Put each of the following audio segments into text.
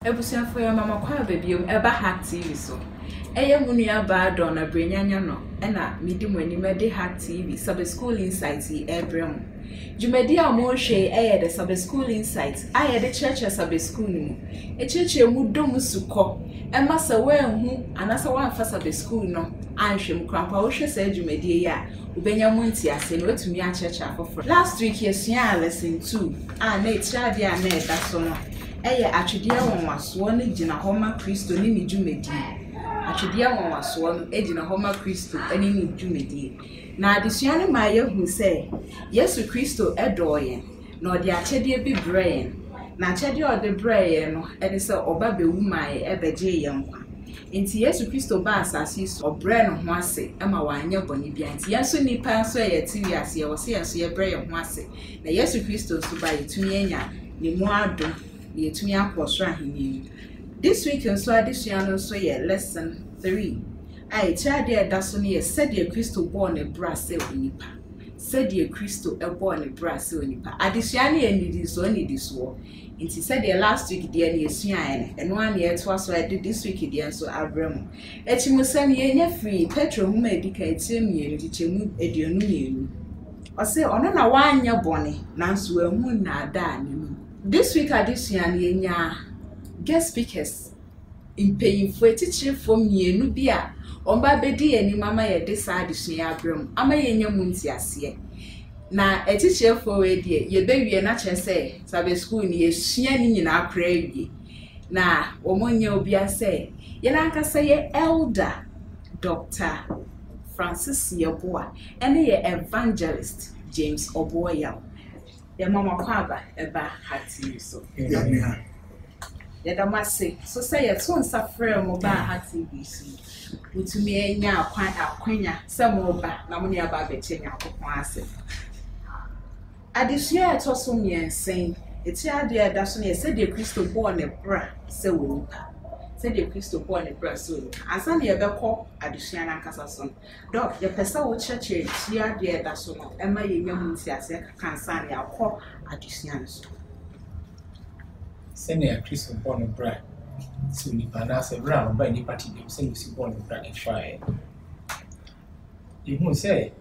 Ebusia for your mama kwa baby eba Hack TV so. Eye munua ba don na brenyanya no na midi mwani mede Hack TV Sub School Insights ebrem. Jumedi a mo hwe eye the Sub School Insights aye the church Sub School mu. E church mu dom suko. Ema se wenhu anasa wanfa Sub School no anhwem krampa wo hwe se jumedi ya ubenya mu ntiase no wetumi a church afoforo. Last week yesua lesson 2 na etrade a na eda so no. Eye atwede wonwaso no gina homa Kristo ni ni dwumedi. Atwede wonwaso no gina homa Kristo ani ni dwumedi. Na adesua ne ma yehu se Yesu Kristo edoye na odi akyede bi brain. Na akyede odi brain no ede se oba bewu mai ebeje yenkwa. Enti Yesu Kristo ba asase so obre no ho ase ama wanye boni bia. Enti yeso nipa so yeti wiase ye wose yeso ye bre ye ho ase. Na Yesu Kristo so ba yetumi enya ne mu adom yetumi akwoso ahini. This week nso adesua no so ye lesson 3. Ai chiade eda so ne ye said ye Kristo born e bra se onipa. Said ye Kristo e born e bra se onipa. Adesua ne ye nidi so. Inti said the last week dia ne esua ene. Eno an ye to aso I did this week dia so abrem. Echimu sam ye nya free petro huma edika etiemienu tichemu eduonu mienu. Ose ono na wanya bone nanso ehu na ada anemu. This week adesua ne nya guest speakers in paying for teacher for mienu bia omba bedi eni mama ye de sa adesua abrem ama ye nya muntiase. Na teacher for we die ye bewie na kyese Sub School ni esua ni nyina akra wie. Na omonye obia say ye na nkasa ye elder Dr. Francis Yeboah ene ye evangelist James Oboya. Ye mama kwaba eba Hack TV so. Ye da mase so say ye to nsafre mo ba Hack TV so. Utumi enya akwanya se mo ba na mo ne aba bechenya akopon ase. Adesua etoso miensen eti ade da so ne said the Kristo born e bra se wonipa. Said the Kristo born e bra se wonipa. Asa ne ye bekọ adesua na nkasa so. Doc ye pesa wo church eti ade da so no ema ye nyamu ntiase kaka nsa ne akọ adesua so. Send a Kristo born e bra se wonipa na se bra ba ni party dem se you born e bra e try. You say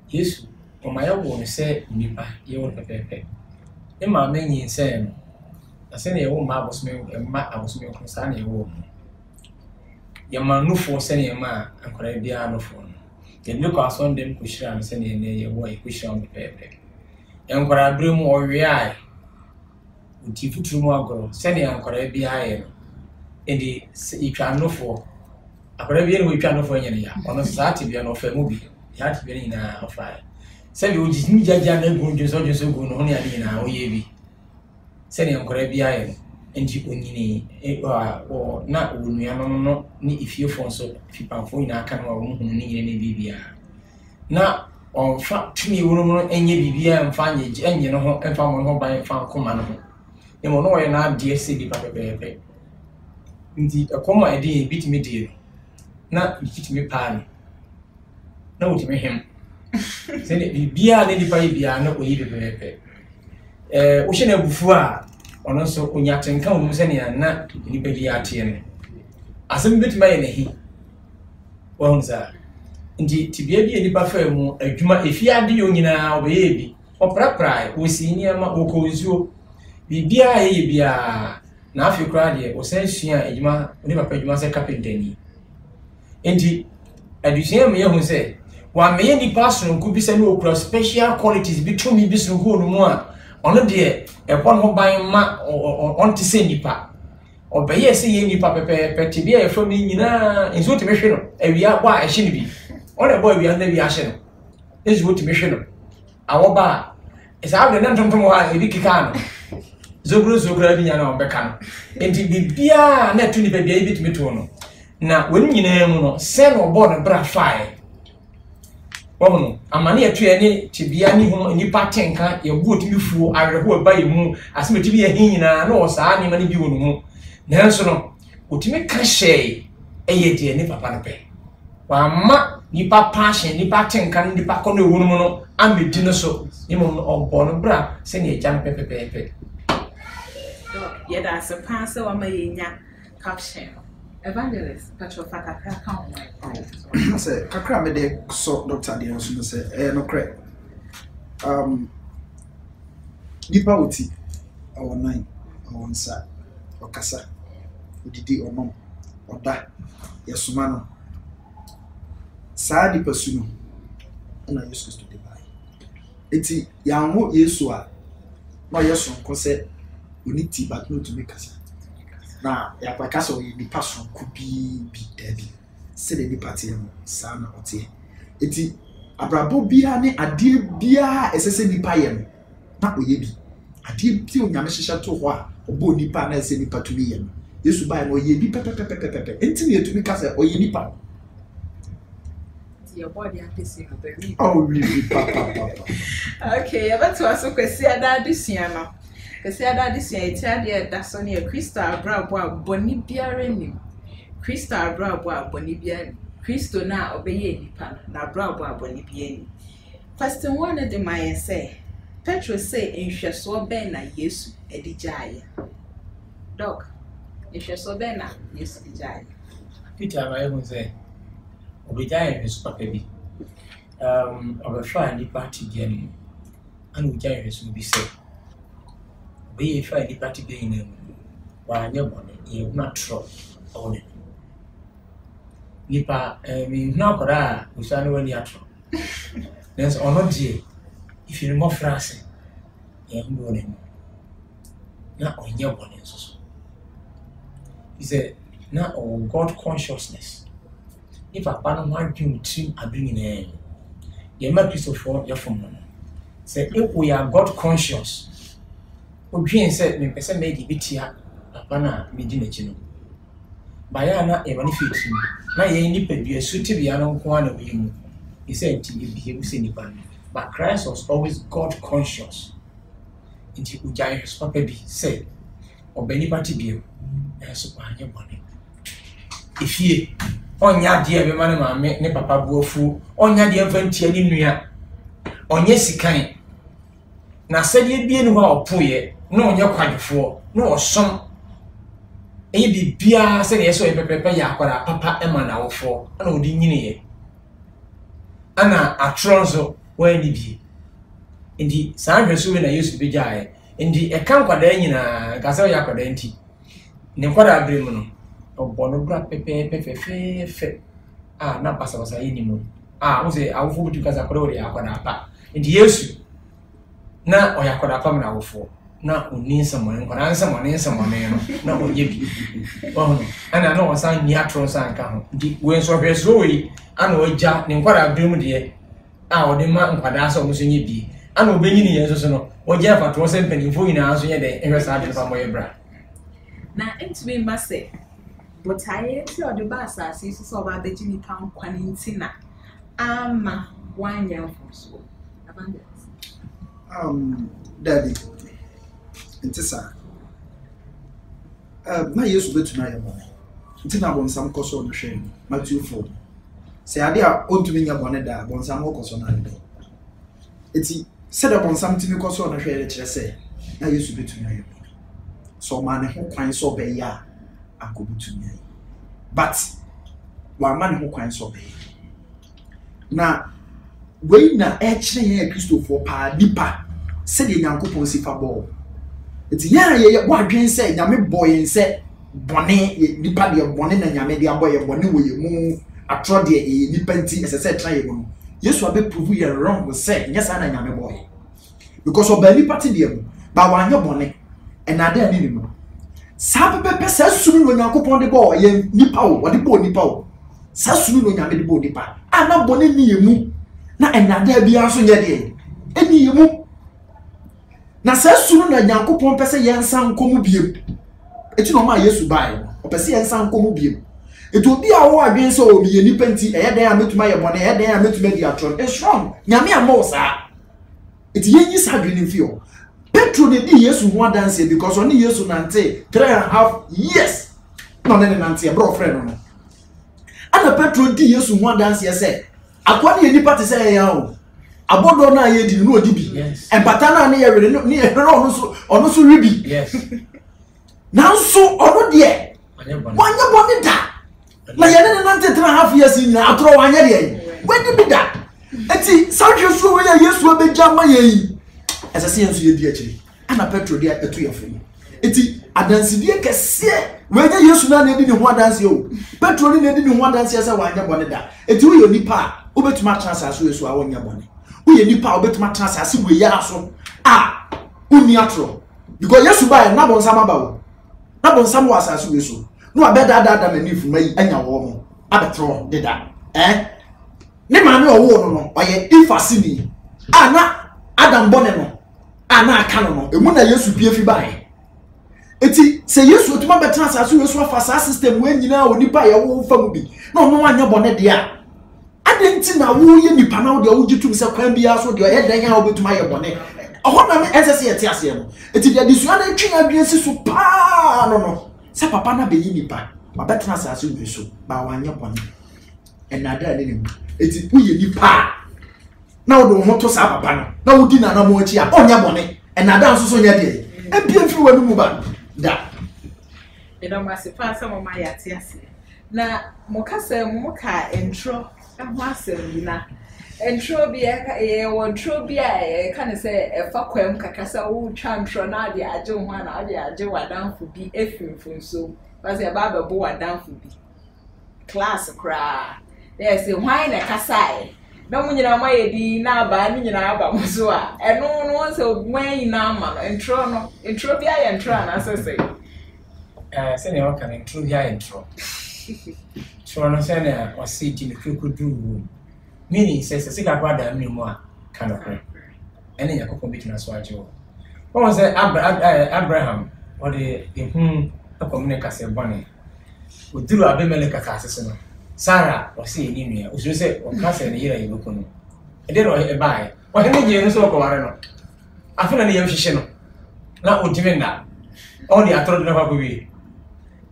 Yesu Omaya won say nipa ye won pepepe. E ma menyin say no. Ase na ye wo ma abosme abosme ko sa na ye wo. Ye ma nufo say na ye ma ankora bia nufo. Ye look ason dem ko hira no say na ye wo e ko hira mo pepepe. Ankora bremu owe ai. Uti futuru mu agoro say na ankora bia ye no. Endi itwa nufo. Ankora bia no itwa nufo nyene ya. Ono sa ti bia no fa mu bi. Ya ti bia ni na ofa. Send you just jaja na gunjo so go no ade na oye bi send you nkora bia ye enti onyini o na onua no ni ifiefo so fipamfo ina aka no wo hu ni nyine ne bibia na on fa tumi woro no enye bibia mfa enye no ho emfa mo no ban fa koma no ho e mo no ye na ade se bi papepe ndi akoma ade bitimi die na bitimi pa no na wotimi hem sene bibia ne dipa bibia na oyi bebepe wo hye na bufu a ono so onyatenka wo sene ya na nipa bia ate ne asem betima ye nahi wo hunza ndi tibia bia nipa fa mu adwuma efi ade yo nyina obeye bi opraprai wo si niama wo ko nzuo bibia ye bia na afi kra de wo san sua adwuma oni papa adwuma se carpenter ni ndi adusua me ye hu se wa me ni person ku bi se no okura special qualities bi to mi bi so go no mu a ono de e kwa no ban ma on ti se nipa obeye se ye nipa pepe tibia e from nyina enso ti mehwe no awia kwa e hye ni bi on e boy awia na bi a hye no enso ti mehwe no awo ba esa ave na ntontom ha e bi kika no zogro bi nya na obeka no enti bibia na tu ni bibia bi ti meto no na woni nyina mu no se no bo no bra fire wono amane etu ene tibia ni ho nipa tenka ye bu otimi fuo awerho aba ye mu aseme tibia hin nyina na o saa ni mane bi wono mu nanso no otimi ka hye eye de ne papa no pe wa ma nipa passion nipa tenka nipa kono wono mu no amedi no so ni mo no obo no bra se ne eja pepepepe Yeah, that's a pass or my caption. Evangelist, Petrofaka, I say, Kakra me de so Dr. Dion say, no correct. Nipa uti, our nine, our nsa, or kasa, udidi or mom, or da, yasumano. Sa nipa suno, and I used to divide. Eti, yamu yesua, no yasun, concept, we need tea, but not to make us. Na ya kwa kasa o ni passion kubi bi dabi se de nipa te no sa na ote eti abrabo bia ne ade bia esese nipa ye no na oye bi ade bi onyame hyehyɛ to ho a obo nipa na ese nipa to bi ye no Yesu ba no oye bi pepepepepepe enti ne etumi kasa oye nipa your body and PC no baby. Oh really papa. Okay, about to ask kwesi ada disia no. Kwesi ada disia etiade da so ne Kristo abrabo aboni biare nim. Kristo abrabo aboni biare. Kristo na obeye nipa na abrabo aboni biare. Question 1 de my say. Petro say enhweso ben na Yesu edijaye. Doc, enhweso ben na Yesu edijaye. Peter my own say obijaye Yesu papa bi. Obefa ni party biare. Anu obijaye Yesu bi say be fa ni party be in wa nya bone e na tro on it nipa mi na kora usane wani atro there's ono die if you more phrase e ndo ne na onye bone so he said na on God consciousness if a pan man dream team abin ne ye ma Christopher ya from no say if we are God conscious Odwin said me pese me di bitia papa na me di n'achi no baya na e mani fit na ye nipa dua suti bia no nko ana we mu he said ti be able say nipa but Christ was always God conscious inti ujai his papa bi say obani party bi e so pa anya bone ifie onya de be mane ma me ne papa buofu onya de mfantia ni nua onye sikan na sede bie ni ho opoye no onye kwadefo no osom eyi bibia se ne yeso epepepe ya akwara papa ema na wofo ana odi nyine ye ana atronzo wani bi ndi sanhweso we na Yesu bejae ndi eka nkwada nyina gasa ya kwada nti ne nkwada abrem no obono bra pepe na pasa yini mo wo se awofo bitu kasa kwada ori akwada apa ndi Yesu na oyakwada apa na wofo na uninsa mwane nkwana ansa mwane no na onye bi ana na osan ni atro san ka ho di wenso hweso we ana oja ne nkwara abrim de ode ma nkwada asa omuso nye bi ana obenyi ni yeso so no oja fato se mpanifo ina anso nye de ehwesa de pa moye bra na entumi mbase botaye ti ode ba asase so so ba de jini kan kwani ntina ama wanya mfuso abundance daddy Intisa na Yesu betuna ya bone ntina bonsam koso no hwe Matthew 4 se ade a ontumi nya bone da bonsam koso na ade eti se da bonsam timi koso no hwe kire se na Yesu betuna ya bone so ma ne ho kwan so be ya akobutumi ya but wa ma ne ho kwan so be na we na e kire ye Christopher pa dipa se de Nyankopon sifa bo eti ya ye wadwen se nyame boye nse bone nipa de bone na nyame de aboye bone wo ye mu atro de nipa nti esese tra ye mu Yesu abe prove ye wrong say nyesa na nyame boye because oba nipa ti de mu ba wanye bone enade ani ni mu sa pepe sa sunu no Nyankopon de bo ye nipa wo de bo nipa wo sa sunu no nyame de bo nipa ana bone ni ye mu na enade bia so nye de eni ye mu na sa sunu na Nyankopon pese yensa nkomu biem eti no ma Yesu bae o pese yensa nkomu biem eti obi a wo adwen so obi ye nipa nti eye den a metuma ye bone eye den a metuma di atron e strong nyame amo sa eti yenyi sa adwen mfio Petro ne di Yesu ho adanse because oni Yesu nante 3.5 years no ne nante e bro friend no ana Petro di Yesu ho adanse se akwa ne nipa te se ya o abodo na ye di no odi bi empata na ne ye were ni e hero ono so ribi yes nanso ono de wanya bone da na yene ne nante 3.5 years ni atoro wanya de wadi bi da eti sanhwe so we ya Yesu abegya ma yi esese yenso ye di akiri ana Petro de etu ye funi eti adansibie kese we ya Yesu na na edi ne ho adanse o Petro ni na edi ne ho adanse se wanya bone da eti we yo nipa obetuma transfer so Yesu a wanya bone we nipa obetuma transfer se we ya so uni atro because Yesu ba na bon sama ba o na bon sama wasa so Yesu no abeda da mani fu mai anya wo mo abetro deda ne ma me owo no oye ifasini na Adam bone no na aka no emu na Yesu pie fi ba eti se Yesu otuma betra so Yesu afa sa system we nyina onipa ye wo fa mu bi na ono anya bone de adenti na wo ye nipa na wo de wo gitum se kwan bia so de oye dan ya obetuma ye bone ohona me ensese ye tiase no eti de disua na twi adwensi so pa no se papa na be yi nipa ba betra so Yesu ba wanya bone enada ne ne eti uye nipa na wo do ho to sa papa no na wo di na na mo achi a onya bone enada nso so nya de ebia mfiri wanu mu ba da ina masifa sa mama ya tiase na mokasa muka intro ho asem na intro bi e intro bi a ka ne se e fa kwam kakasa wo twa intro na ade age ho na ade age wadanfo bi efimfunso base e ba bebo wadanfo bi class kra yes why na kasai na munyina mayedi na ba ni nyina aba muzo a eno no se ogwan na ma no intro bi a intro na sese se ne waka intro bi a intro so no se ne o se ti ne kukudu meaning se ka kwa da mu a kind of ene yakoko bi tuna so ajo o se Abraham o de akomne kase bone oduru Abimelech kase se no Sarah was saying in here, was say, or Castle here, you look on. I did not buy. What any year so go. I feel any young not what you mean that. Only I told never be.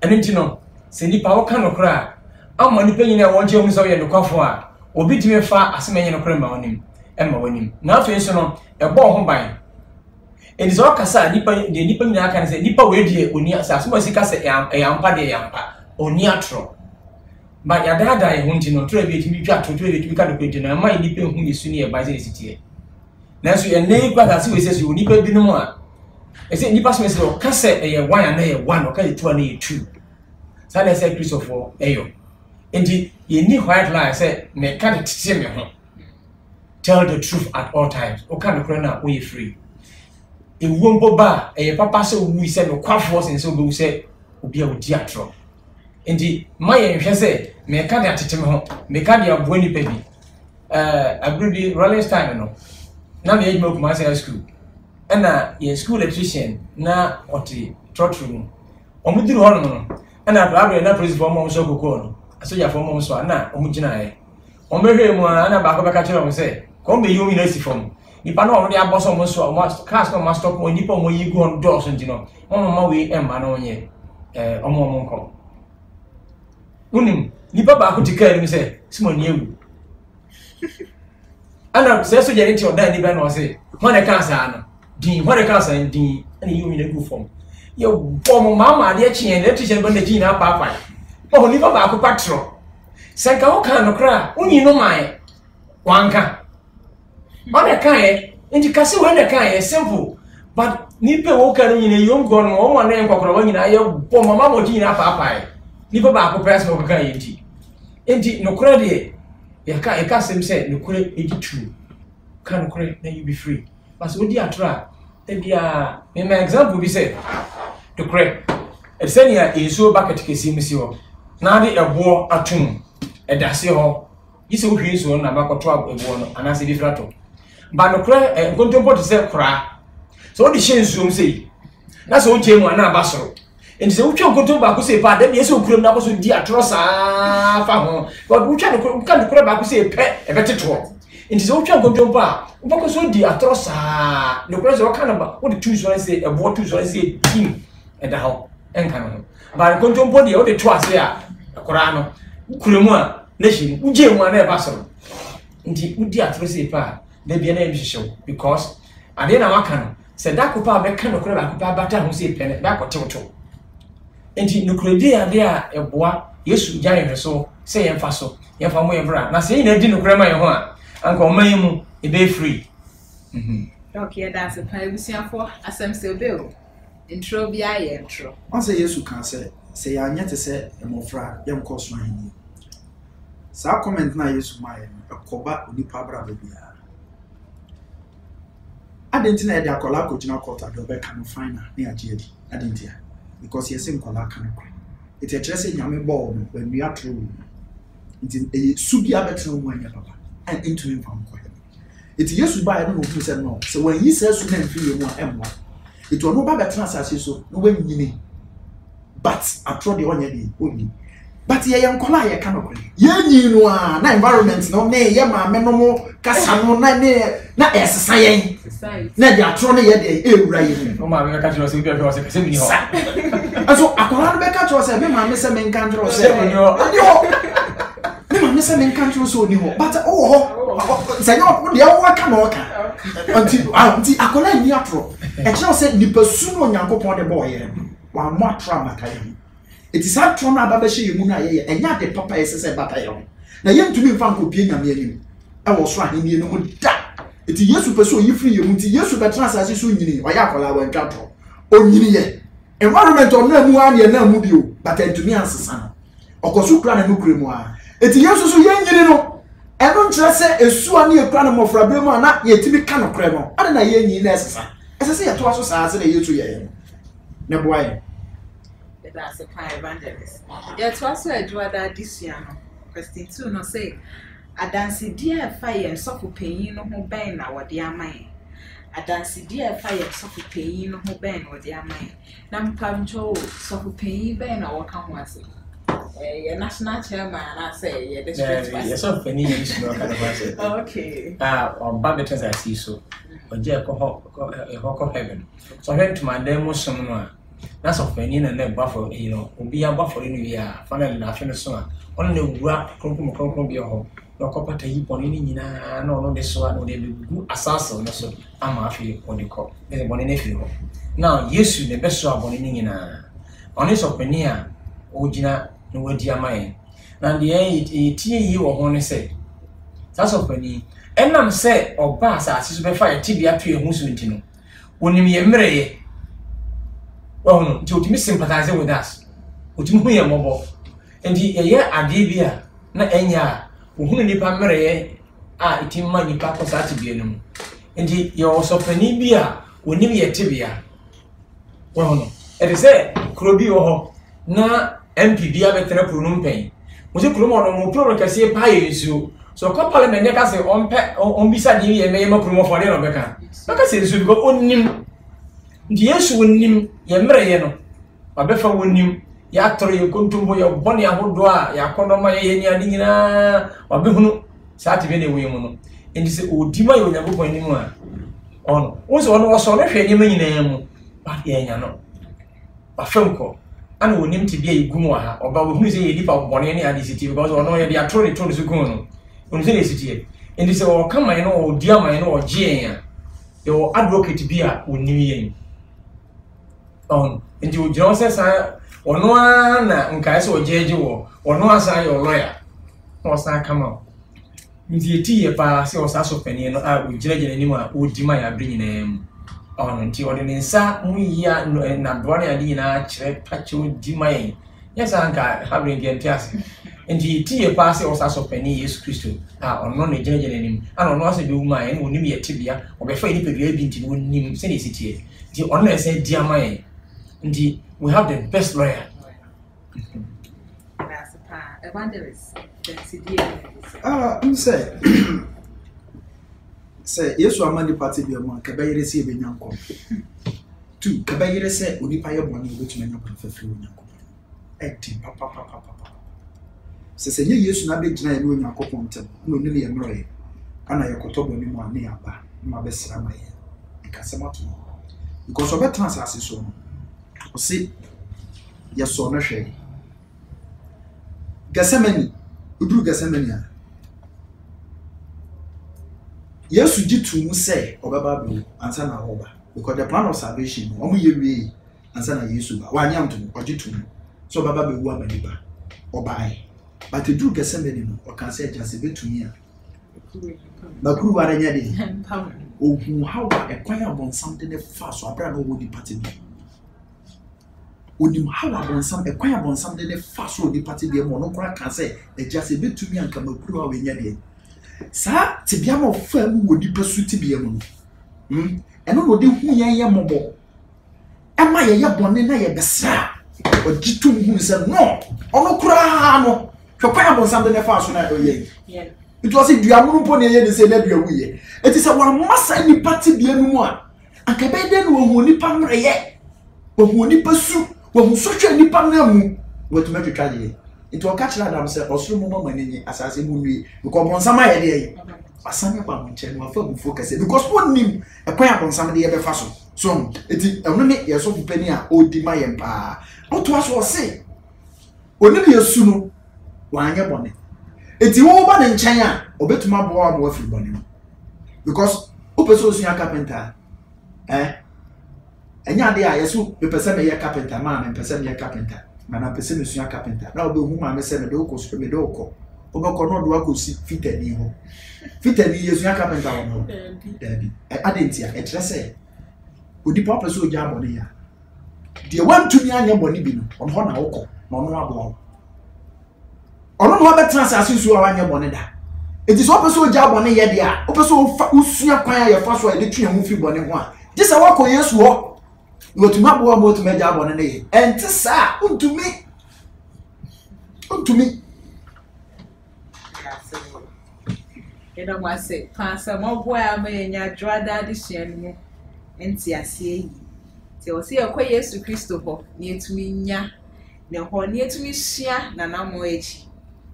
And then you know, Cindy Power can cry. I'm only paying I want you so you look for. Or beat me far as many no cream on him. Emma winning. Now for you a ball home by. It is all Cassa, the nipping I can say, Nippa way, when you as much as a yampa de yampa, or neatro. But your dad I want to know trade to be got to trade to be kind of good and my nipping who is soon by the city. Now, so your neighbor that says you nipper be no more. I said, Nippas Mr. Cassette a 1 and a 1 or 2 So I said, Christopher, ayo. Indeed, you need white lie said, make cut it see me home. Tell the truth at all times, or kind of corner way free. It won't go back, a papa so we said no quaff was and so we said, will be a diatro. Indeed, my enhwe say me ka dia tete me ho me ka dia bo ni pa bi agrubi rolling time no na me ejima kuma say school na ye school electrician na oti trotru omudiri ho no na abra na principal mo so kokko no asoja fo mo so na omugina ye omehwe mu na ba ko be ka kire mo say ko be yomi na si fom nipa na o de aboso mo so mo class no ma stop mo nipa mo yi go on door so ntino mo ma we emma na onye omo nko unim nipa ba ko tika ni say simon yewu ana say so jere ti odan ni ba no say ho na kan sa no din ho na kan sa din ani yomi na go form yo form mama de chien na teacher ba na din na papa o nipa ba ko patro say ka o kan no kra unyi no mai wanka o na kan e ndi kase wo na kan e simple but nipa wo kan ni ne yom go no o mo na enkokoro wa nyina yo form mama mo din na papa nipa ba ko press mo kan yenti enti no kura de ya ka sem say no kura edi true kan kura na you be free but so di atra e bia me example bi say to kura e say ya enso bucket kesi msi ho na de ebo atum e dase ho yise wo hwe enso na ba ko to ebo no anase bi frato ba no kura nkontompo to say kura so di shenso msi na so jemu na ba soro and so we go back to say pa dem yeso kurom na so di atro sa fa ho but we try to kan kura back say pe e beteto and so we go pa we go so di atro sa no kura so kan ba what the two so say e bo two so say team e da ho en kan ho ba go jump di o de to ase a kura no kurom a nation we je mu na e ba so ndi we di atro say pa da bia na e hihyew because ade na waka no say da ko pa be kan no kura ba ko pa bata ho say pe ne ba ko tewoto enti nukredi ade a eboa Yesu gya yɛhwɛ so sɛ yɛmfa so yɛmfa mo yɛbra na sɛ yɛn adi nokra ma yɛn ho a anka ɔman yi mu ebe free okay that's a ebusiafo asɛm sɛ obeo intro bia yɛ intro ɔsɛ Yesu kan sɛ yɛanyɛ te sɛ mmɔfra yɛnkɔ so aheni saa comment na Yesu ma yɛ no ɛkɔba onipa bra ba bia adentina yɛ de akɔla akɔgyina kɔta de ɔbɛka no fine na yɛagye adi adentia because yɛsɛ nkɔla ka no kɔ it a trust nyame ball when we are true nti su bia betena mu anya papa and into him from ko it Yesu ba no who said no so when he says su na mfi mu a emwa it will no ba betena asase so no wanyini but atro de onya de oni but ye yankola ye ka no ko ye nyi no a na environment no ne ye ma me no mo kasa no na esesa yen na de atro ne ye de ewura ye no ma me ka tro se bi o se kase bi ho aso akola no be ka tro se me ma me se me nka tro se me ma me se me nka tro so ni ho but se yo de wo aka no ka anti akola ni atro e kire se nipa su no Nyankopon de boy ye wa mo atro amaka ye it is that tron aba be hye mu na ye enya de papa ye se bata ye ho na ye ntumi mfa nkopie nyame anim e wo so aheni no mu da it Yesu peso yi free ye mu nti Yesu betra asase so nyini wa ya akola wa ntwa tro onyini ye environment on na mu ane na mu bio but entumi ansesa no okoso kura na nukure mu a eti Yesu so ye nyini no eno nkyere se esu ane e kura na mofra be mu na ye timi ka no kure no ade na ye nyini na esesa esese ye to aso saa se na Yesu ye ne boy that's a pie evangelist yeah to also adwa that this year no question 2 no say adansi dia fire so for payin no ho ben na wode aman adansi dia fire so for payin no ho ben na wode aman na mpamcho so for payin ben na waka ho ase your national chairman I say yeah district yes so for payin is no kind of ase okay on babeters I see so oje ko heaven so when to my demo some no na so payin na na bafo you know obi ya bafo ni wi a finally na afi no so a on na wura kronkron bi ho na kopata yi boni ni nyina na ono de so a no de gu asase no so ama afi odiko de boni na fi ho now Yesu ne beso aboni ni nyina oni so pani a ogina no wadi amaye na de e tie yi wo ho ne se sa so pani enam se oba asase so be fa ye tibia to ehu so ntino onim ye mreye well no do you sympathize with us otimi hu ye mobo endi ye ade bia na enya ohunu nipa mreye a itimma nipa ko sa tibia no endi ye osofani bia onim ye tibia well no it is a krobi ho na MP bia betre pronum pen mo se kromo no mo pro kase pa yesu so ko parliament ne ka se on bisa di ye me ma promo for no beka beka se yesu go onim ndi Yesu wonim ye mreye no abefa wonim ya toro ye kontumbo ye boni ahodo a ya konoma ye nya nyina wabehunu saati be ne we mu no ndi se odima ye Onyankopon nim a ono wo se ono wo so no hwe nyima nyina mu ba ye nya no ba femko ana wonim ti bia igumu ha oba wo hunu se ye dipa boni ne ade siti because ono ye dia toro ne toro so gun no onu se ne siti ndi se wo kama ye no odi ama ye no ogye ya ye advocate bia wonim ye on ndi o jiro se sa ono na nkai se ojeje wo ono asa yo lawyer no sa kama ndi eti ye pa se o sa so pani no a o jira ni ma o di ma ya bri nyina mu ono nti o de nsa mu ya na doane ade nyina kire pache o di ma yen yes anka ha bri ngi entiase ndi eti ye pa se o sa so pani Yesu Kristo a ono na jira ni mu ana ono asa bi wu ma yen onim ye tibia o be fa ni pedua bi nti onim se ne sitie di ono na se di ama yen ndi we have the best lawyer. That's a part evangelist. Say Yesu amani party bi mo ka bayire se be nyanko. Tu ka bayire se onipa ye boni obetuma nyanko fafiri nyanko. Eti papa. Se nye Yesu na be gina ye no nyanko pontem. No ni ye mroye. Ana ye kotobo ni mo ane aba. Ma be sra ma ye. Ka se mato. Because obetra asase so no. Osi yeso no hwe Gethsemane uduru Gethsemane a Yesu jitu say obaba bi ansa na hoba because the plan of salvation omo ye wie ansa na Yesu ba wanyam to ojitu so baba be wu amaniba obae but the do kese me no o kan say just betumi a bakuru ware nya de ohu hawa ekwan abonsam de ne fa so abra no wodi party bi onim hawa abonsam ekwan abonsam de ne fa so wodi party bi mo no kora kan say just betumi anka bakuru wa nya de sa tibia mo fa mu wodi pasu tibia mu no eno no de hu yan mobo ema ye bone na ye besra ogitu hu se no ono kura no hwekwa abonsam de ne fa so na oye it was it duamu mpo ne ye de se na dua wuye eti se wa masa ni party bia nu mu a anka be de no hu ni pa mreye wo hu ni pasu wo hu so hwe ni pa na mu wo to metwa ye it will catch that am say osuru mo mama ni asase mu nwi because bonsam aye de asanya ba mo nche no afa bu focus because won nim ekwan abonsam de ye be fa so eti eno ne ye so pupani a odi ma ye mpa oto aso se oni bi yesu no wanye bone eti wo ba ne nchen a obetuma bo abo afiri bone because opeso osu ya carpenter enya de a yesu pepese me ye carpenter ma me pepese me ye carpenter mana pepese me osu ya carpenter na obe hu ma me se me do ko so me do ko obeko no do akosi fitani ho fitani yesu ya carpenter wo dabi adentia e kire se odi papa so oja abone ya de wantumi anya bone bi no on ho na wokọ na ono abo ono no betra asase so anya bone da enti so papa so oja abone ye de a papa so usua kwan ya fa so de twa mu fi bone ho a je se wakọ yesu ho wotuma bo mo tuma ja abone ne ye enti sa untumi ena mwase pansa mo ama nya dwada de hyen mu enti ase yi te o se yakwa Yesu Kristo ho na etumi nya na ho na etumi hia na namo echi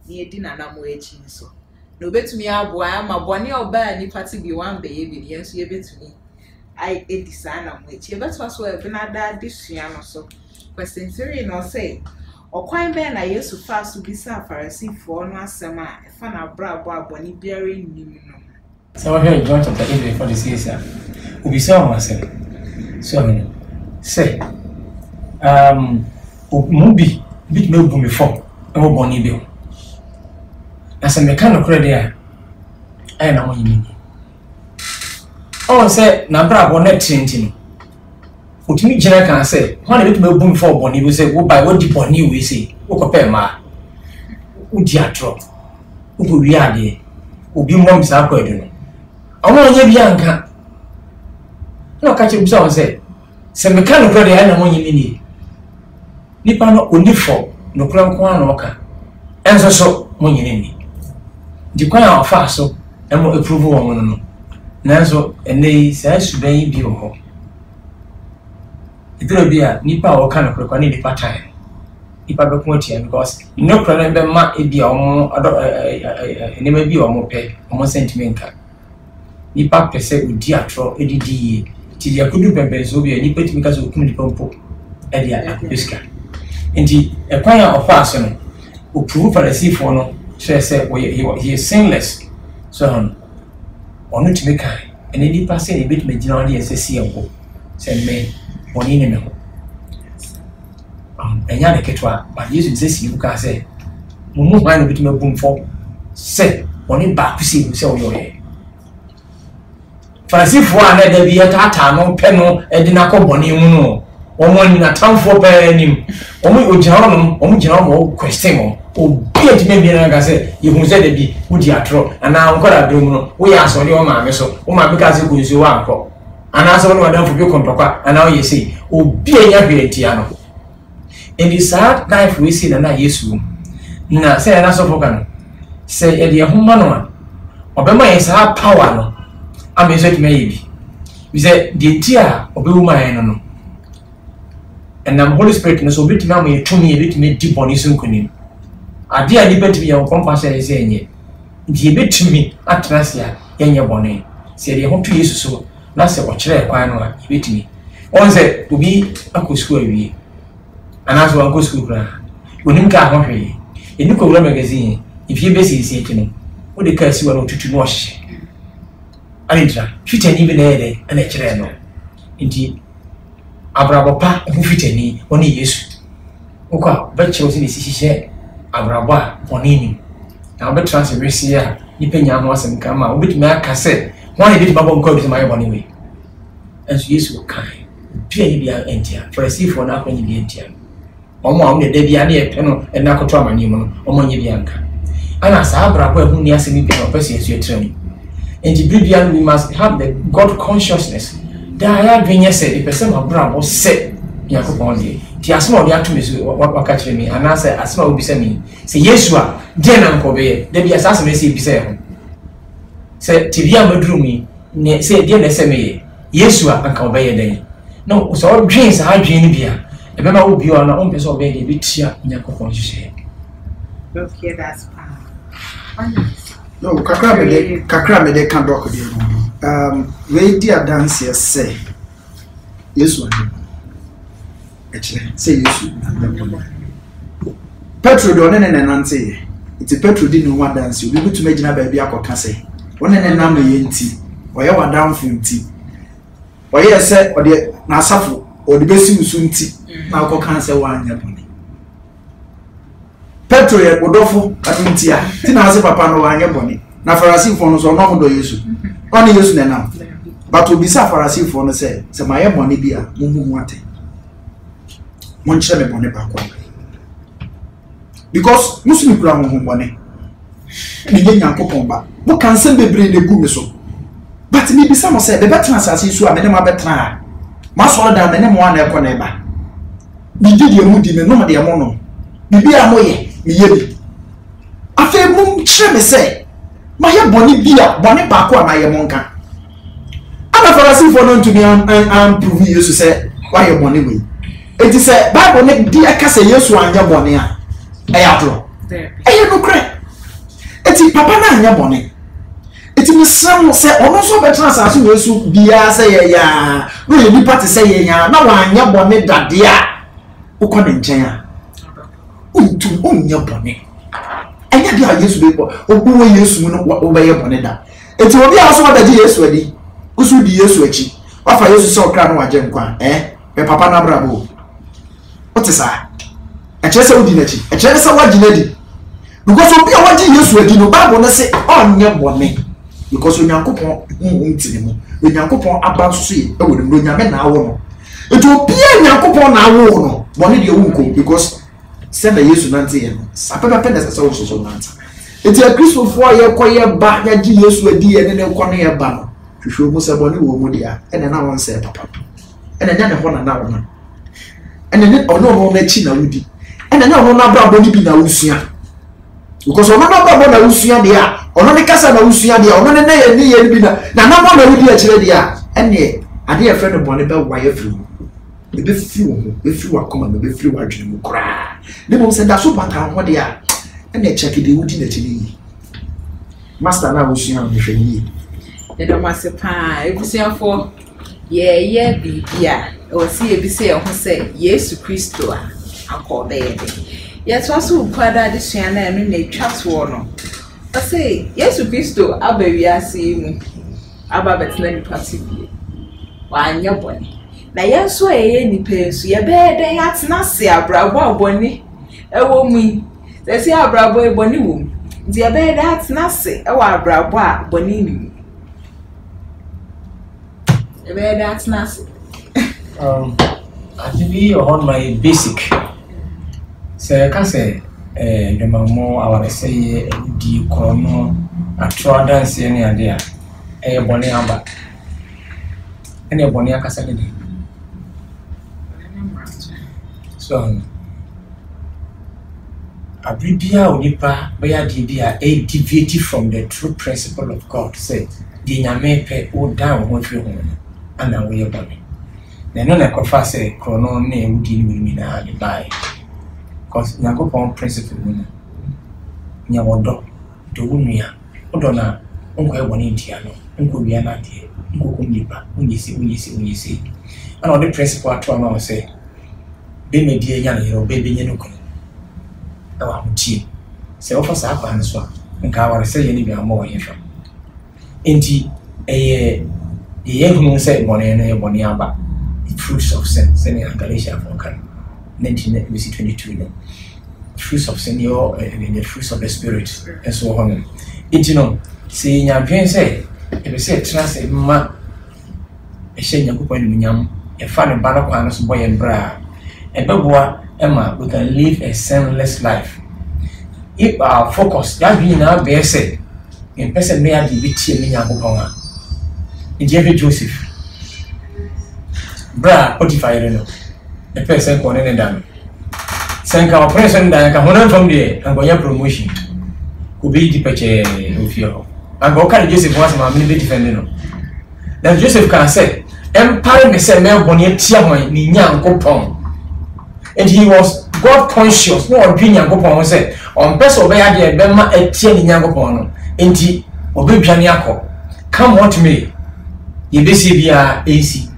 na edi na namo echi nso na obetumi aboa ama bone oba ni party bi wan be ye bi yenso ye betumi ai edisa na mo echi e betwa so e na da de hia no so question 3 no say okwan be na Yesu faso bisa Farisifo no asem a efa na brabo aboni biare nim no so here John chapter 8 for this year ubisa o asem so no say mubi bit me bu me fo e mo boni bi na se me kan okre de a na mo yimi o say na brabo na tintin utimi jina kan say ho na bit me bu me fo boni bi say wo by what di boni we say wo ko pe ma udi atro wo ko wi ade obi mo msa ko edu no awon nya bi anka no ka che bisa o say se me kan okre de na mo yimi ni nipa no onifo no kura nko an oka enso so mo nyine ni di kwa ya fa so e mo approve wo no nanso enei sa suban bi ho idro bia nipa o kan okre kwa ni nipa tan nipa be ko atia because no kura be ma e bia o enema bi o mo pe o sentiment ka nipa pese odi atro edidi ti ya kudu bebe so bia nipa timi ka so kum nipa mpo e dia akuska enti ekwan ya ofa no oprove Farisifo no say he is sinless so onu timi kan ene ni passe e bit me gina on say see enko say me oni ne me ho enya ne ketwa but Jesus say see buka say mumu hwan no bit me bum fo say oni ba kusi say o yo ye Farisifo ana da bi tata no pe no e di na ko boni mu no omo ni na tamfo pe nim omo ogina mo question mo obi etime bi na ga say yehun say da bi wudi atro ana nkora do mu no wo ya so ni o ma me so o ma bi ka say ko nso wa anko ana so no wadan fo bi kontokwa ana o ye say obi enya hweretia no in the sad life we see na Yesu na say na so fo kan say e de ehuma no a obema ye sa power no amezo etime ye bi we say the tia obewuma ye no and Holy Spirit no so bit na me tumi e bit me di boni so nkonim ade a ni bit me ye compassion e say enye di bit me atrase a yenye boni se de ho tu Yesu so na se o kire kwan no a bit me on say obi akosku awie ana so akosku kra onim ka ho hwe eni ko wura magazine ifie besi isi ekino o de ka si wa no tutu no ohye alitra fitani bi na ede ana kire no nti abrabopa hu fitani oni Yesu Oka beche osi ni sisi abrabo a onini na obe transfer a nipa nya ho asem kama obetumi aka se won e bit babo nko bi ma yebo ni we enso Yesu kai bia ni bia entia for na akwanyi bia entia omo a won de bia na e pe no e na koto amani mu no omo nye bia nka ana sa abrabo ehu ni asemi bi no pese Yesu etrem and the we must have the God consciousness that I bring say the person abrabo se yakopon de ti asema odi ato mesu waka kire mi ana say asema obi se mi se Yesu a de na nkobe de bia asema se bi se ho se ti bia maduru mi ne se de na se me Yesu a anka obeye den no so dream sa dream ni bia e be ma obi ona on pese obeye de bi tia yakopon hye okay that's fine no kakra me de kan dok de we di dance say Yesu say Yesu Petro do ne nante iti Petro di no wa dance obi bitu magina ba bia akoka say wona ne nam ye nti oye wa downful nti oye se ode na asafo ode besi usu nti na akoka say wa anya boni Petro ye odofo atuntia ti na ase papa no wa anya boni na Pharisee fo no so no do Yesu oni Yesu ne nam but obi sa Pharisee fo no say se maye boni bia mumu ate monche me boni ba kwa because muslim kura mo boni ni ye Nyankopon ba mo kan se bebre ne gu me so but me bisa mo say be betra asase su a me ne ma betra ma so da me ne mo ana ekọ na eba mi di mu di me no de mo no bibi a mo ye me ye bi afa mu kire me say ma ye boni bia boni ba kwa ma ye mo nka ana Pharisee for no to me am prove Yesu say why ye boni we enti say Bible ne di aka say Yesu anya boni a ayatro no kre enti papa na anya boni enti misram say ono so betra asase Yesu bia say ya no ye nipa te say ya na wa anya boni dade a ukọ ne nchen a untu onya boni enya bia Yesu be bo obo Yesu no obeye boni da enti obi a so wadaji Yesu adi usu di Yesu achi wafa Yesu so kra no waje nkwa be papa na brabo otisa echese odi nachi echese waji nadi because obi a waji Yesu adi no Bible na say onye boni because Onyankopon ntini mu Onyankopon abanso ye e wo dem Onyame na awo no eto obi a Onyankopon na awo no boni de ewu nko because send Yesu nante ye no sapapa pende se so nante eti a Christopher ye koye ba ya ji Yesu adi ye ne ko no ye ba no hwehwe mu se boni wo mu dia ene na won se papa ene nya ne ho na na won ene ne ono na chi na wudi ene ne ono na bra boni bi na usua because ono na bra boni na usua dia ono ne kasa na usua dia ono ne na ye bi na mo na wudi a kire dia ene ade e friend boni be wa ye firi be firi wa koma be firi wa dwene mu kra ne mo se da so bata ho dia ene check de wudi na chini master na usua no hwe yi de do masepa ebusiafo ye bibia o si ebise ho se Yesu Kristo a akobe ye ye to so kwada de sua na enu na twato no o se Yesu Kristo abawiase mu aba betena ni patibie wa anya boni na yenso eye ni pensu ye be den atena se abrabo aboni ewo mu se se abrabo eboni wo ndi ye be den atena se ewo abrabo aboni ni that's nice. I think we on my basic. So I can say, the mamo, I want to say, the chrono, a true dance any idea, a bonny amba. Any bonny acasadi. So, a bribia unipa, where dibia, a deviated from the true principle of God, said, the Yame pe o down what you want. Ana we boni na no na kofa se krono na ewudi ni na the buy cause Nyankopon principle no nya wodo do wunua wodo na onko e boni ntia no onko bia na de onko kumlipa unyisi ana o the principle ato ma say be me die nya na yero be nya no kono na wa mutie se ofa sa akwa nso nka wa se ye ni bia mo ye hwa enti the young say money and money about the fruits of sin, sending a Galatia for can. 1922 no fruits of sin the fruits of the spirit and so on it no say nya dwen say e say trans ma e hye Nyankopon ni nyam e fa ne ba no kwa no so boy embra e beboa Emma, we can live a sinless life if our focus that be na be say in person may have be tie me Nyankopon in Joseph bra Potiphar no the person ko ne dan senka operation dan ka honan from there and go promotion ko be di peche ofio and go carry Joseph was ma me be defend no then Joseph can say empire me say me boni tia hwan ni Nyankopon and he was God conscious no odwi Nyankopon say on person be ya de be ma atia ni Nyankopon no enti obedwane akọ come what me ye be see bia AC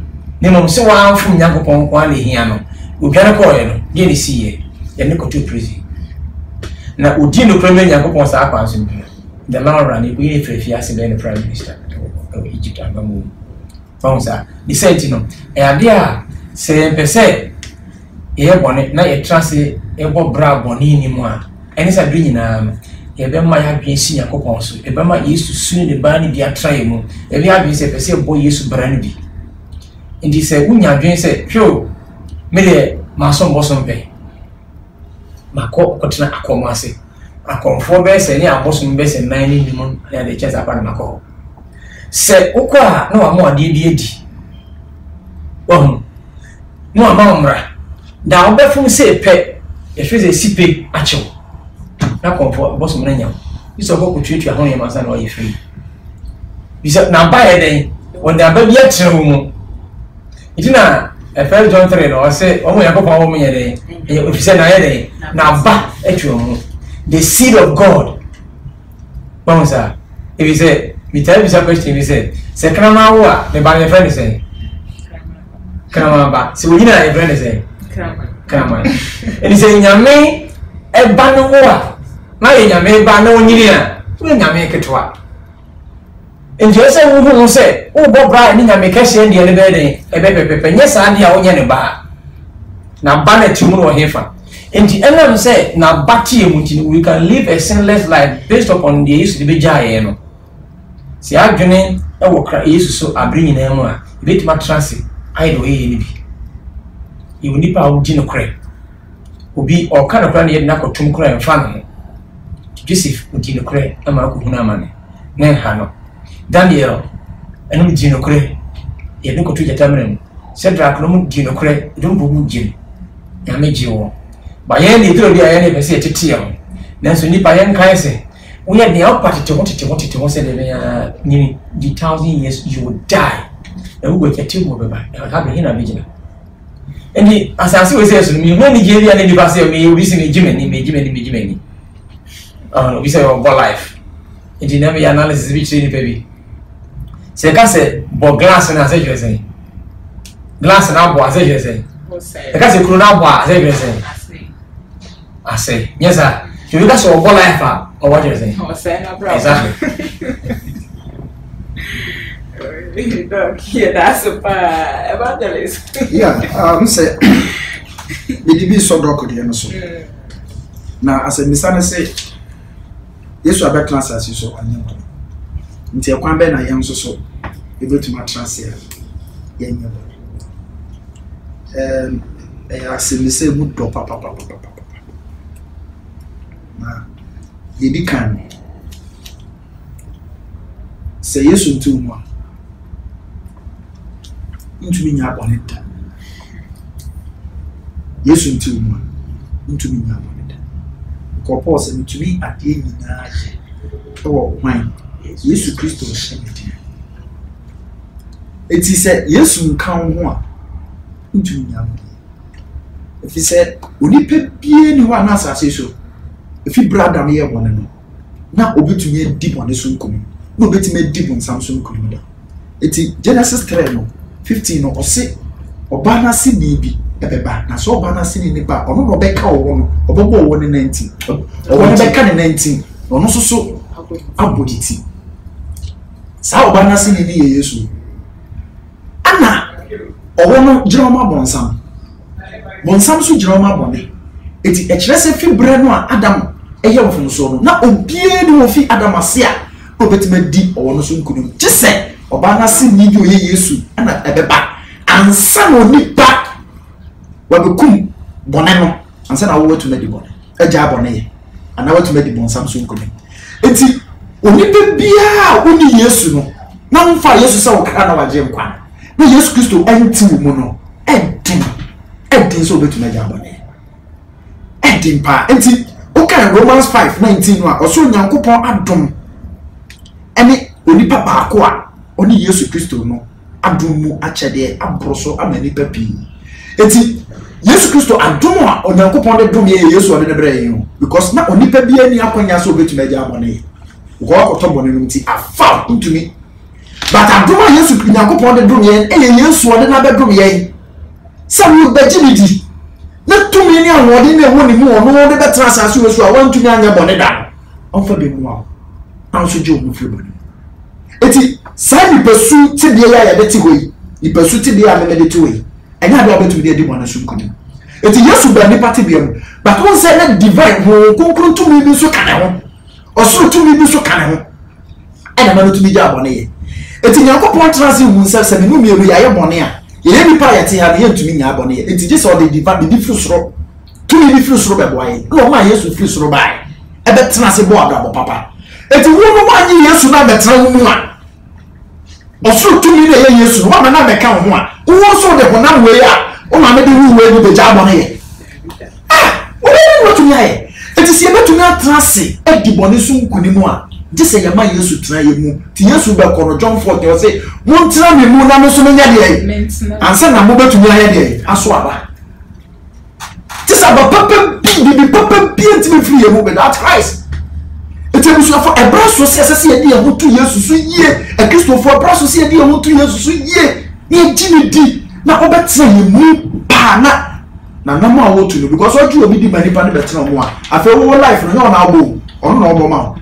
ne mom se wa amfum Nyankopon kwa na hia no obedwane ko ye no ye ne see ye ne ko to prison na odi no premier Nyankopon sa akwa nso bi the man ran e ko ye frefia se be the prime minister of Egypt abamu fonsa the sent no e ade a se pese ye bone na ye trase e bo bra bone ni mu a ene sa dwi nyina ye be ma ya dwen si Nyankopon so e be ma Yesu sunu ne ba ni bi atrae mu e bi adwen se pese bo Yesu bra ni bi ndi se unya dwen se hwo me de ma so mbo so mpe mako kotena akomo ase akomfo be se ni abosom be se nan ni mu na de chesa pa na mako se ukwa no amo ade bi edi no amamra da obefum se pe e feze sipe acho na komfo bosom na nyam iso ko kututu ahon yema sa na o ye free bisa na ba ye den won da ba bi atre mu itina First John 3 no say omo Yakobon omo ye den e ofise na ye den na ba atwe mu the seed of God bon sa if you say me tell you some question we say krama wo a me ba ne friend say krama ba se wo hina e friend say krama and he say nyame e ba no wo a na ye nyame ba na onyiri a wo nyame ketwa and you say wo say wo bo bra ni nyame kese ndie ne be den e be pepe nye sa ade a wo nye ne ba na ba na timu no hefa and the element say na bati emuti we can live a sinless life based upon the use the bejaye no si adwene e wo kra Yesu so abri nyina mu a betima transi aido e ni bi e woni pa wo gino kra obi o kana kra na ye na kotum kra mfa no Joseph wo gino kra e ma ko huna mane ne ha no Daniel enu gino kra ye ne ko tu jatamre mu Shadrach no mu gino kra do mbo mu gino ya meji wo ba ye ni dro bia ye ne pese tete ya nanso ni pa ye nkan se we had the output to say the nearly 1,000 years you would die. And we will get you over by having a vigil. And the assassin was says to me, when he gave you any device of me, we see Jimmy. We say about life. It did never analysis which any baby. Say, I say, but glass and I say, you say, glass and apple, I say, you say, I can't say, Kurunabo, I say, you say, I say, yes, sir. You look at so what life. Or what you say? Oh, say no problem. Exactly. Yeah, that's a evangelist. Yeah, say, the be so dark again. So now, as a misana say, yes, I bet class as you so. Until one ben I am so able to my translate. I say, good papa. Now. Yedi kan se Yesu ntumu ntumi nya boneta Yesu ntumu ntumi nya boneta ko Paul se ntumi ade nyina aye wo hwan Yesu Kristo shemeti eti se Yesu nkan ho a ntumi nya boneta efi se onipa bie ni ho anasase so if you brother me here one no na obetumi deep on so nkom na obetumi deep on Samson nkom da eti Genesis 3 no 15 no ose oba na se ni bi ebeba na so oba na se ni ba ono no beka wo no obebo wo ne 19 owo ne beka ne 19 ono so aboditi sa oba na se ni ye Yesu ana owo no jira ma bonsam bonsam so gyina ma bone eti ekyerɛ sɛ fi brɛ no a Adam ɛyɛ wofomso no na obie ne wo fi Adam ase a obetima di ɔwɔ no so nkunum gye sɛ ɔba na se ni bi oyɛ Yesu ana ɛbɛba ansa no nipa wabekum bone no ansa na wo watuma di bone agya bone ye ana watuma di bonsam so nkunum eti onipa bia woni Yesu no na mfa Yesu sɛ wokra na wagye nkwa na Yesu Kristo enti wo mu no ɛdin so obetuma agya bone ɛdin pa enti okay Romans 5:19 no a ɔso Nyankopɔn adom ɛne onipa baako a ɔne Yesu Kristo no adom mu akyɛde aboroso ama nipa pii enti Yesu Kristo adom a Onyankopɔn de dom yɛ Yesu ɔde ne brɛ yɛn because na onipa bi ani akonya so obetuma agya bone wo akɔtɔ bone no nti afa ntumi but adom a Yesu Nyankopɔn de dom yɛn ɛyɛ Yesu ɔde na bɛdom yɛn sɛ wo bɛgye di na tumi ni awode na ɛwɔ ne mu ɔno de bɛtena asase wɔ so a wantumi anya bɔne da ɔmfa bɛ mu a anso gye wo firi bɔne eti saa nipasu tibie ya yɛde te hɔ yi nipasu tibie a mɛmɛde te hɔ yi ɛnyɛ ade a wobɛtumi de adi bɔne so nkonim eti Yesu bɛ nipa tibie mu but wɔn sɛ na divine ho konkron tumi bi nso ka ne ho ɔsoro tumi bi nso ka ne ho ɛna ma no tumi gye abɔne yɛ eti Nyankopɔn tena se hu nsɛ sɛ ne mu mmienu yɛayɛ bɔne a yɛyɛ nipa yɛte ha ne yɛntumi nya abɔne yɛ enti gye sɛ ɔde diva de di firi soro tumi bi firi soro bɛboa yɛ na ɔma Yesu firi soro bae ɛbɛtena se bɔ abrabɔ papa enti wo no wanyi Yesu na bɛtena wo mu a ɔsoro tumi na ɛyɛ Yesu no wama na bɛka wo ho a wo so de honam wei a wo ma mede wo wei no bɛgya abɔne yɛ wo ne tumi ayɛ enti sɛ yɛbɛtumi atena se adi bɔne so nkunim a gye sɛ yɛma Yesu tena yɛ mu ti Yesu bɛkɔ no John 14 ɔsɛ montena me mu na no so menya deɛ ansa na mobɛtumi ayɛ deɛ aso aba ti sɛ ba papa bi papa bi ntimi firi yɛ mu but that Christ eti ebusuafo ɛbra so sɛ sɛ yɛde yɛn ho to Yesu so yie Kristofo ɛbra so sɛ yɛde yɛn ho to Yesu so yie na yɛgye ne di na ɔbɛtena yɛ mu paa na nam a wɔto no because ɔgye obi di ma nipa ne bɛtena mu a afei wo life no nyɛ ɔna abɔ ɔno na ɔbɔ ma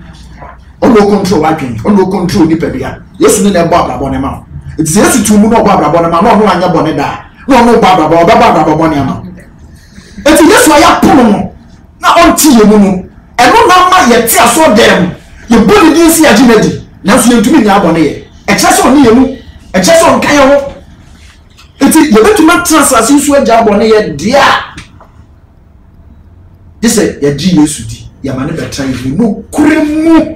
ono control wadwen ono control nipa bia Yesu ne na ɛbɔ abrabɔ ne ma eti sɛ Yesu tumu na ɔbɔ abrabɔ ne ma na ɔno anya bɔne da na ɔno bɔ abrabɔ ɔbɛbɔ abrabɔ ne ama eti Yesu aya pono no na ɔnti yɛ mu no ɛno na ma yɛte aso dɛm yɛbɔ ne din si agye na di nanso yɛntumi nya abɔne yɛ ɛkyerɛ sɛ ɔne yɛ mu ɛkyerɛ sɛ ɔnka yɛ ho eti yɛbɛtumi atena asase nso agya abɔne yɛ deɛ gye sɛ yɛgye Yesu di yɛma ne bɛtena yɛ mu no kure mu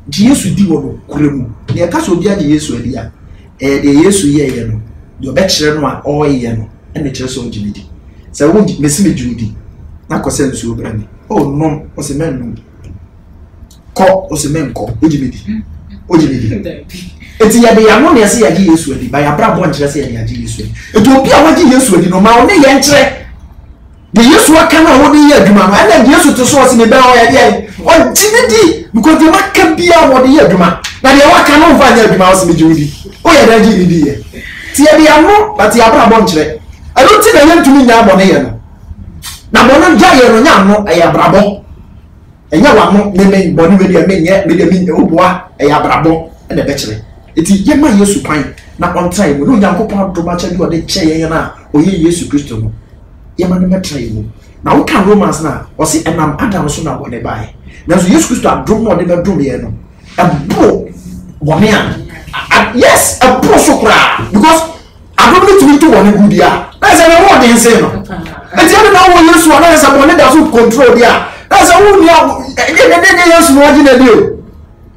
gye Yesu di wɔ no kure mu ne ɛka sɛ obi agye Yesu adi a deɛ Yesu yɛyɛ no deɛ ɔbɛkyerɛ no a ɔyɛ no ɛna kyerɛ sɛ ɔgye ne di sɛ wo mesi me gye di na kɔ sɛ nsuo bra me nom ɔsɛ mɛ nom kɔ ɔsɛ mɛ nkɔ ɔgye me di eti yɛde yɛano ne ɛsɛ yɛgye Yesu adi ba yɛabra bɔ nkyerɛ sɛ yɛde agye Yesu adi eti obi a wagye Yesu adi no ma ɔne yɛn kyerɛ de Yesu aka na wo de yɛ adwuma no ɛna Yesu te so ɔsɛ ne bɛ ɔyɛ deɛ ɔgye ne di because deɛ waka bia wo de yɛ adwuma na deɛ waka no mfa nyɛ adwuma ɔsɛ me gye di ɔyɛ da gye ne di yɛ ti yɛde yɛano but yɛabra bɔ nkyerɛ ɛno ti na yɛntumi nya abɔne yɛ no na bɔne gya yɛ no nya ano ɛyɛ abrabɔ ɛnyɛ wano meme bɔne bɛdi ɛmenyɛ mede mi oboa ɛyɛ abrabɔ ɛna bɛkyerɛ eti yɛma Yesu kwan na ɔntra yɛ mu na Onyankopɔn adom akyɛ bi ɔde kyɛ yɛn na ɔyɛ Yesu Kristo no yɛma no mɛtra yɛ mu na woka Romans na ɔse ɛnam Adam so na bɔne baeɛ nanso Yesu Kristo adom na ɔde bɛdom yɛ no ɛboro bɔne a yes ɛboro so koraa because adom no tumi to bɔne gu di a na sɛ ne wɔde nse no eti ɛde na wɔ Yesu a na sɛ bɔne da so control di a na sɛ wo ni ne Yesu no wagye na di o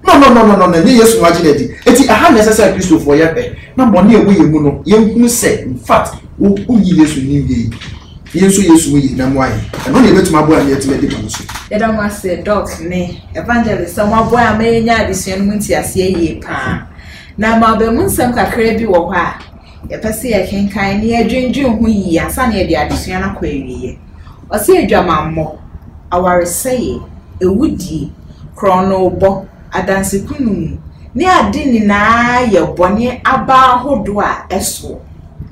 no ne Yesu no wagye na di eti aha necessary Kristofo yɛ pɛ na bɔne ɛwɔ yɛ mu no yɛnhu sɛ in fact wo yi Yesu ni wie Yesu wo yi na mo ayɛ ɛno ne betuma bo a ne yɛtime di bɔne so yɛda mo ase doc ne evangelist mo aboa a menya adesua no mu nti ase yie pa na ma ba mu nsɛm kakra bi wɔ hɔ a yɛpɛsɛ yɛkenkan ne yɛdwendwen ho yi asa ne yɛde adesua na kɔ awie ɔse adwamammɔ awaresɛe ewudi kronobɔ adansekunu ne ade nyinaa yɛ bɔne aba ahodo a ɛso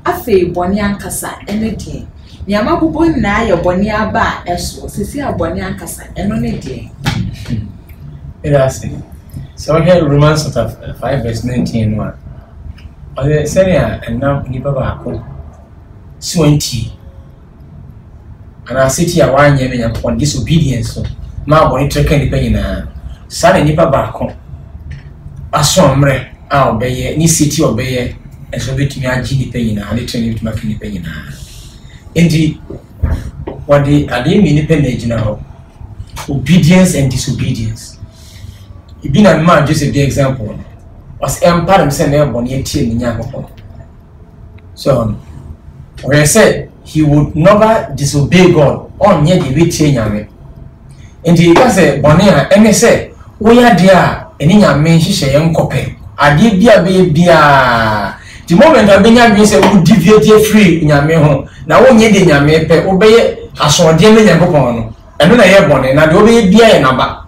afei bɔne ankasa ɛne deɛ nyama bobɔ nyinaa yɛ bɔne aba a ɛso sisi a bɔne ankasa ɛno ne deɛ ɛdase so Romans chapter 5 verse 19 no ɔde sɛnea ɛnam nipa baako si wɔnti and I sit here one year upon disobedience. So, my body taking the pain. Son and Nipa Bacon. A sombre, I'll obey any city obey, and so bit me a genie pain, and I turn it to my pain. Indeed, what the Adim independent now obedience and disobedience. He been a man, just a good example. Was empire himself never on yet in Yankopon. So, when I said he would never disobey God, on yet the way change. And he was a bonnet, and they said, we are dear, and in your men, she say, young copy. I did be a baby. The moment I've been young, say, would deviate free in your men home. Now, one year in your men, obey a sort of dear Yankopon. And when I have one, and I do obey beer and about.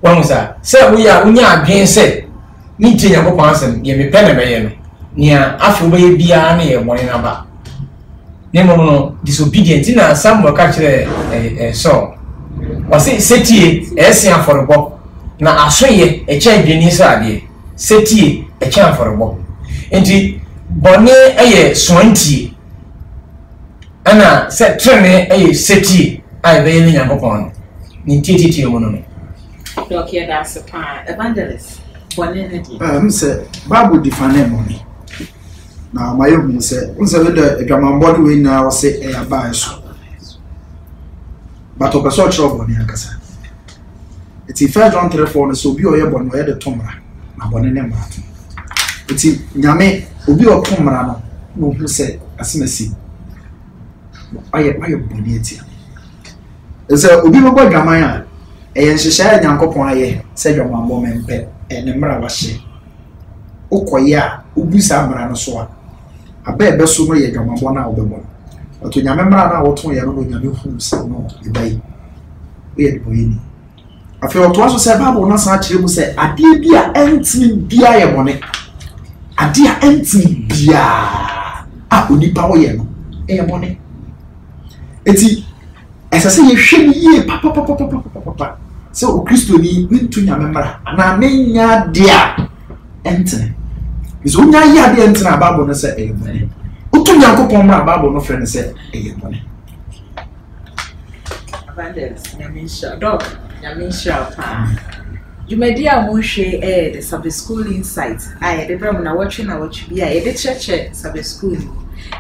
One sir, we are again said, need to your person, give me pen near after way beer near one in about. No, disobedient in a some will catch a song. Was it city, a for a walk? Now I show you a champion inside city, a champ for a walk. Indeed, Bonnet a swanty. And I said, turn a city, I bail in a bone. Nintiti to your mono. Doctor, that's a part. Evangelist. Say, Bible define money. Now, my own said, once I let the German body win now, say, a bias. But of a sort of money, it's if I don't telephone, so be your one where the tomra. My one in a matter. It's Yame, will be a tomra, who said, as I see. I am bonnet. It's a Ubibo Gamaya. And she said, Yanko Poye, said your mamma and pet, and a marawashi. Okoya, Ubisa Maranosoa. I bet Besuma Yagamabona of the one. But to Yamamara, or to Yamu, who said no, you bay. We had Boini. I feel to also say, Babu, not such you say, a dear beer, empty beer, money. A dear empty beer. Ah, Uni Power, a money. It's as I say, you shouldn't ye, papa. So, Christo, you went to your memory, and I mean, ya dear, Anthony. It's only a dear Anthony Babu, and said, a money. Utu Yanko Poma Babu, no friend, said, a money. Abandons, Yamisha, dog, Yamisha, you may dear Moshe, the Sabbath school insight. I had a Brahman watching our watch be a church, Sabbath school.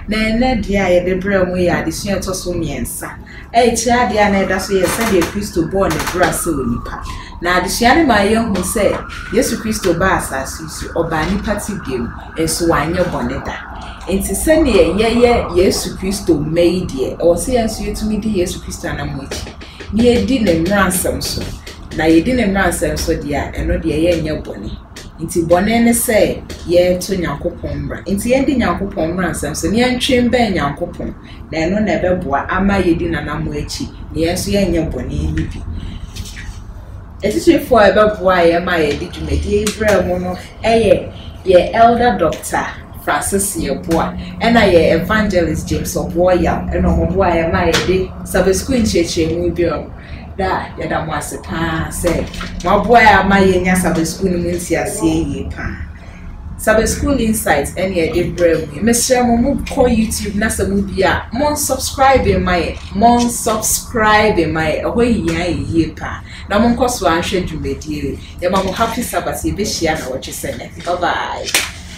Nene dear, the Brahman way are the senior to so miensa. Child, the Anna, that's why you send a Christo born a grass so nipa. Now, the Shiani, my young who said, yes, to Christo Bass as you or Bani Patty game, and so I know Bonetta. And to send ye, yes, to Christo made ye, or say as you to me, yes, to Christo and Amuchi. Near dinner ransom so. Now you didn't ransom so dear, and not dear yen your bonny. Into Bonnet say, ye to Yanko Pombra. Into ending Yanko Pom ransom, so near chamber Yanko Pom. Then no never boy, ama ye dinner Namuchi, yes, yen your bonny nippy. It is for a boy, am I did you make ye Mono, ye elder doctor, Francis, your boy, and I evangelist James of Warrior, and no boy, am I a day, Sabbath school church, will be that yada mwase pa say my boy amaye nya Sabbath school munti asie ye pa Sabbath school insights any dey brave me share mo call YouTube na sa mu bia mon subscribe in my ahoyi yan ye pa na mon koso anhwe dwumedie ye ma mo happy Sabbath ye be share na wo twese ne bye bye.